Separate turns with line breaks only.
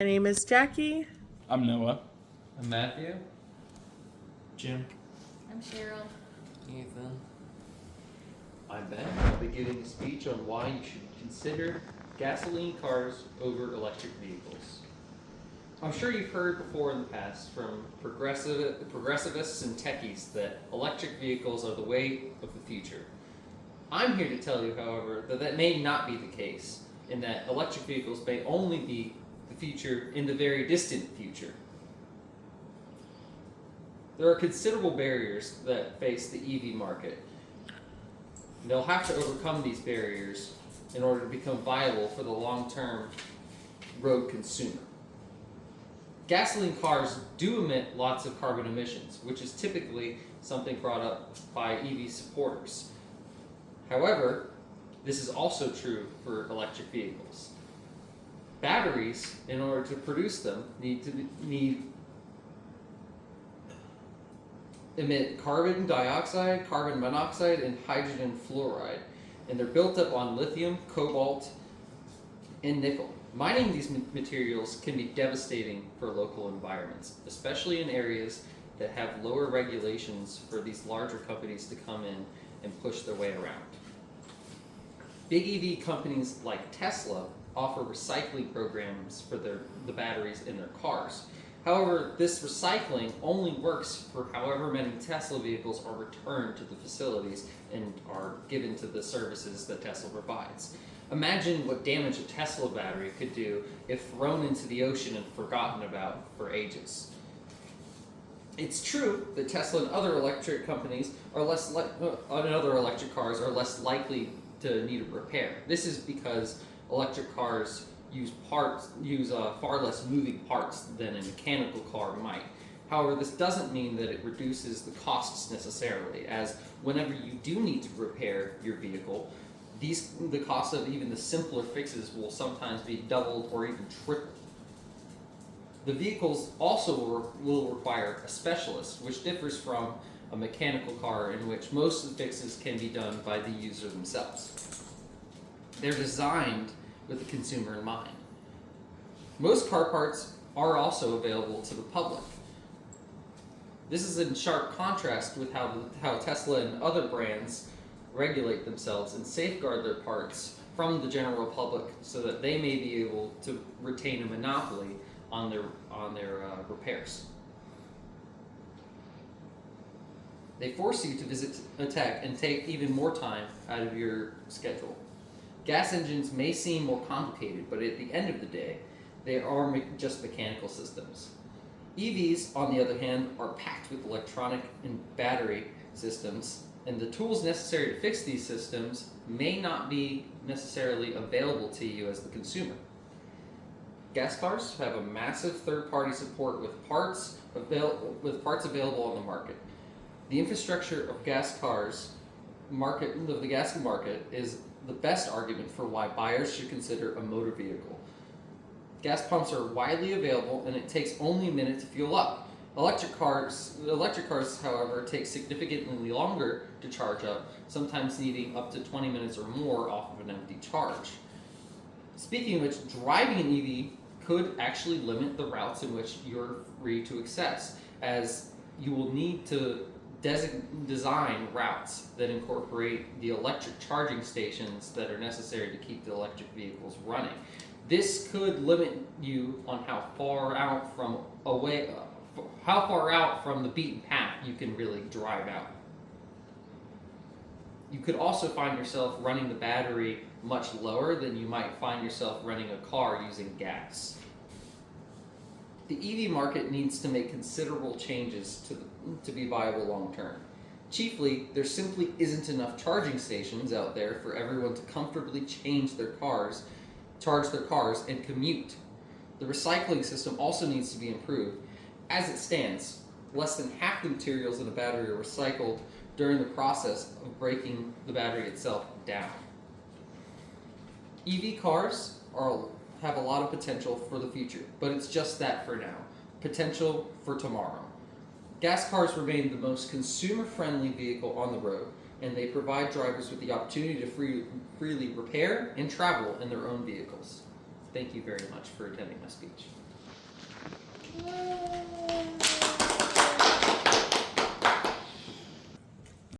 My name is Jackie.
I'm Noah.
I'm Matthew.
Jim.
I'm Cheryl.
Ethan.
I'm Ben. I'll be giving a speech on why you should consider gasoline cars over electric vehicles. I'm sure you've heard before in the past from progressivists and techies that electric vehicles are the way of the future. I'm here to tell you, however, that may not be the case, and that electric vehicles may only be the future in the very distant future. There are considerable barriers that face the EV market. They'll have to overcome these barriers in order to become viable for the long-term road consumer. Gasoline cars do emit lots of carbon emissions, which is typically something brought up by EV supporters. However, this is also true for electric vehicles. Batteries, in order to produce them, emit carbon dioxide, carbon monoxide, and hydrogen fluoride, and they're built up on lithium, cobalt, and nickel. Mining these materials can be devastating for local environments, especially in areas that have lower regulations for these larger companies to come in and push their way around. Big EV companies like Tesla offer recycling programs for the batteries in their cars. However, this recycling only works for however many Tesla vehicles are returned to the facilities and are given to the services that Tesla provides. Imagine what damage a Tesla battery could do if thrown into the ocean and forgotten about for ages. It's true that Tesla and other electric companies are other electric cars are less likely to need a repair. This is because electric cars use far less moving parts than a mechanical car might. However, this doesn't mean that it reduces the costs necessarily, as whenever you do need to repair your vehicle, the cost of even the simpler fixes will sometimes be doubled or even tripled. The vehicles also will require a specialist, which differs from a mechanical car in which most of the fixes can be done by the user themselves. They're designed with the consumer in mind. Most car parts are also available to the public. This is in sharp contrast with how Tesla and other brands regulate themselves and safeguard their parts from the general public so that they may be able to retain a monopoly on their repairs. They force you to visit a tech and take even more time out of your schedule. Gas engines may seem more complicated, but at the end of the day, they are just mechanical systems. EVs, on the other hand, are packed with electronic and battery systems, and the tools necessary to fix these systems may not be necessarily available to you as the consumer. Gas cars have a massive third-party support with parts available on the market. The infrastructure of the gas market is the best argument for why buyers should consider a motor vehicle. Gas pumps are widely available, and it takes only a minute to fuel up. Electric cars, however, take significantly longer to charge up, sometimes needing up to 20 minutes or more off of an empty charge. Speaking of which, driving an EV could actually limit the routes in which you're free to access, as you will need to design routes that incorporate the electric charging stations that are necessary to keep the electric vehicles running. This could limit you on how far out from the beaten path you can really drive out. You could also find yourself running the battery much lower than you might find yourself running a car using gas. The EV market needs to make considerable changes to be viable long term. Chiefly, there simply isn't enough charging stations out there for everyone to comfortably charge their cars, and commute. The recycling system also needs to be improved. As it stands, less than half the materials in a battery are recycled during the process of breaking the battery itself down. EV cars have a lot of potential for the future, but it's just that for now. Potential for tomorrow. Gas cars remain the most consumer-friendly vehicle on the road, and they provide drivers with the opportunity to freely repair and travel in their own vehicles. Thank you very much for attending my speech.